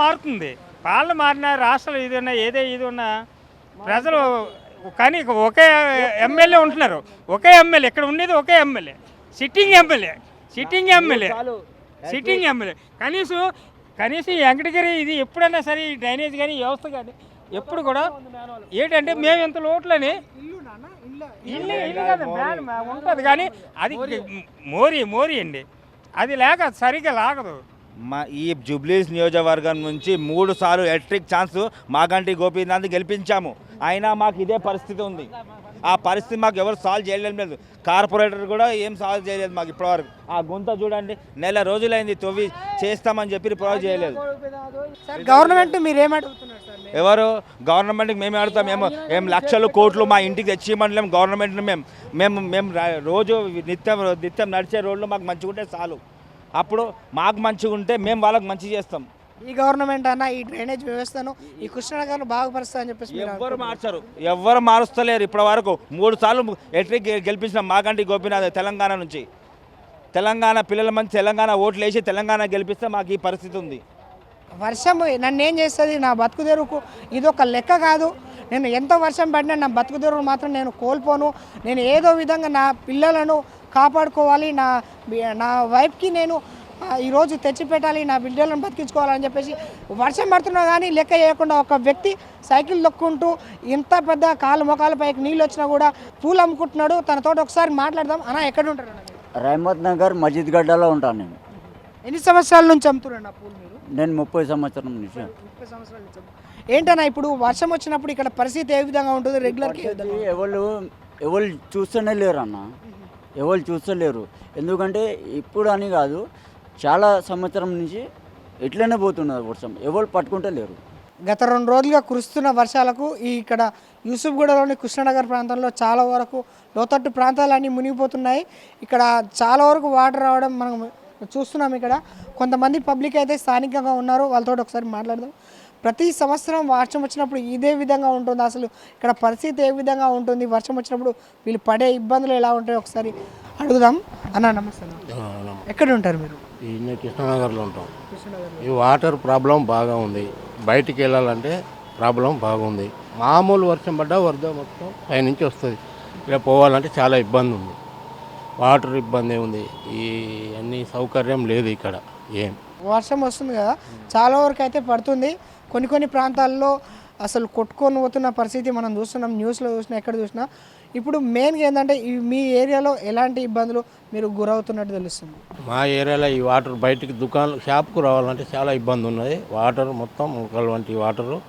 మారుతుంది. పాలన మారినా రాష్ట్రాలు ఇది ఉన్నా ఇది ఉన్నా ప్రజలు కానీ ఒకే ఎమ్మెల్యే ఉంటున్నారు. ఒకే ఎమ్మెల్యే ఇక్కడ ఉండేది ఒకే ఎమ్మెల్యే, సిట్టింగ్ ఎమ్మెల్యే. కనీసం ఈ వెంకటగిరి ఇది ఎప్పుడైనా సరే ఈ డ్రైనేజ్ కానీ వ్యవస్థ కానీ ఎప్పుడు కూడా ఏంటంటే మేము ఇంత లోట్లని ఇల్లు కదా ఉంటుంది కానీ అది మోరీ అండి, అది లేక సరిగ్గా లాగదు. ఈ జూబ్లీస్ నియోజకవర్గం నుంచి 3 సార్లు ఎలక్ట్రిక్ ఛాన్స్ మాగంటి గోపీనాథ్ గెలిపించాము. అయినా మాకు ఇదే పరిస్థితి ఉంది. ఆ పరిస్థితి మాకు ఎవరు సాల్వ్ చేయలేదు. కార్పొరేటర్ కూడా ఏం సాల్వ్ చేయలేదు మాకు ఇప్పటివరకు. ఆ గుంత చూడండి, నెల రోజులైంది తవ్వి చేస్తామని చెప్పి ప్రొవైడ్ చేయలేదు. గవర్నమెంట్ మీరేమడుగుతున్నారు? ఎవరు గవర్నమెంట్కి మేమే అడుగుతాం. మేము లక్షలు కోట్లు మా ఇంటికి తెచ్చిమంటలేము గవర్నమెంట్ని. మేము రోజు నిత్యం నడిచే రోడ్లు మాకు మంచిగా ఉంటే చాలు. అప్పుడు మాకు మంచిగా ఉంటే మేము వాళ్ళకి మంచి చేస్తాం. ఈ గవర్నమెంట్ అన్న ఈ డ్రైనేజ్ వ్యవస్థను ఈ కృష్ణానగర్ను బాగుపరుస్తా అని చెప్పేసి ఎవరు మారుస్తలేరు. ఇప్పటి వరకు 3 సార్లు ఎలక్ట్రిక్ గెలిపించిన మాగంటి గోపీనాథ్ తెలంగాణ నుంచి. తెలంగాణ పిల్లల మంది తెలంగాణ ఓట్లు వేసి తెలంగాణ గెలిపిస్తే మాకు ఈ పరిస్థితి ఉంది. వర్షం నన్ను ఏం చేస్తుంది? నా బతుకుదెరువుకు ఇది ఒక లెక్క కాదు. నేను ఎంత వర్షం పడినా నా బతుకుదెరువును మాత్రం నేను కోల్పోను. నేను ఏదో విధంగా నా పిల్లలను కాపాడుకోవాలి, నా వైఫ్కి నేను ఈరోజు తెచ్చిపెట్టాలి, నా బిడ్డలను బతికించుకోవాలని చెప్పేసి వర్షం పడుతున్నా కానీ లెక్క చేయకుండా ఒక వ్యక్తి సైకిల్ దొక్కుంటూ ఇంత పెద్ద మోకాల పైకి నీళ్ళు వచ్చినా కూడా పూలు అమ్ముకుంటున్నాడు. తనతో ఒకసారి మాట్లాడదాం. అన్న ఎక్కడ ఉంటారు? రహమత్ నగర్ మస్జిద్ గడ్డలో ఉంటాను నేను. ఎన్ని సంవత్సరాల నుంచి అమ్ముతున్నాను పూలు మీరు? నేను 30 సంవత్సరం నుంచి. 30 సంవత్సరాల నుంచి. ఏంటన్నా ఇప్పుడు వర్షం వచ్చినప్పుడు ఇక్కడ పరిస్థితి ఏ విధంగా ఉంటుంది? రెగ్యులర్గా ఎవరు చూస్తూనే లేరు అన్న, ఎవరు చూస్తలేరు. ఎందుకంటే ఇప్పుడు అని కాదు, చాలా సంవత్సరం నుంచి ఎట్లనే పోతున్నారు వర్షం, ఎవరు పట్టుకుంటే లేరు. గత 2 రోజులుగా కురుస్తున్న వర్షాలకు ఇక్కడ యూసుఫ్గూడలోని కృష్ణనగర్ ప్రాంతంలో చాలా వరకు లోతట్టు ప్రాంతాలన్నీ మునిగిపోతున్నాయి. ఇక్కడ చాలా వరకు వాటర్ రావడం మనం చూస్తున్నాం. ఇక్కడ కొంతమంది పబ్లిక్ అయితే స్థానికంగా ఉన్నారు, వాళ్ళతో ఒకసారి మాట్లాడదాం. ప్రతి సంవత్సరం వర్షం వచ్చినప్పుడు ఇదే విధంగా ఉంటుంది. అసలు ఇక్కడ పరిస్థితి ఏ విధంగా ఉంటుంది, వర్షం వచ్చినప్పుడు వీళ్ళు పడే ఇబ్బందులు ఎలా ఉంటాయో ఒకసారి అడుగుదాం. అన్న నమస్తే. ఎక్కడ ఉంటారు మీరు? కృష్ణనగర్లో ఉంటాం. ఈ వాటర్ ప్రాబ్లం బాగా ఉంది. బయటికి వెళ్ళాలంటే ప్రాబ్లం బాగుంది. మామూలు వర్షం పడ్డా వరద మొత్తం పైనుంచి వస్తుంది. ఇలా పోవాలంటే చాలా ఇబ్బంది ఉంది. వాటర్ ఇబ్బంది ఉంది. ఈ అన్ని సౌకర్యం లేదు ఇక్కడ. ఏం వర్షం వస్తుంది కదా, చాలా వరకు అయితే పడుతుంది. కొన్ని ప్రాంతాల్లో అసలు కొట్టుకొని పోతున్న పరిస్థితి మనం చూస్తున్నాం, న్యూస్లో చూసినా ఎక్కడ చూసినా. ఇప్పుడు మెయిన్గా ఏంటంటే మీ ఏరియాలో ఎలాంటి ఇబ్బందులు మీరు గురవుతున్నట్టు తెలుస్తుంది? మా ఏరియాలో ఈ వాటర్ బయటికి షాప్కు రావాలంటే చాలా ఇబ్బంది ఉన్నది. వాటర్ మొత్తం ముక్కలు వంటి వాటరు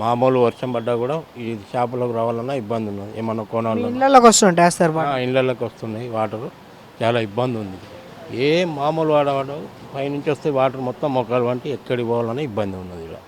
మామూలు వర్షం పడ్డా కూడా ఈ షాపులోకి రావాలన్నా ఇబ్బంది ఉన్నది. ఏమన్నా కొనాలి ఇళ్ళకి వస్తుంటాయి సార్, ఇళ్ళకి వస్తున్నాయి వాటరు, చాలా ఇబ్బంది ఉంది. ఏ మామూలు వాడవాడు పైనుంచి వస్తే వాటర్ మొత్తం మొక్కలు వంటి ఎక్కడికి పోవాలన్నా ఇబ్బంది ఉన్నది ఇలా.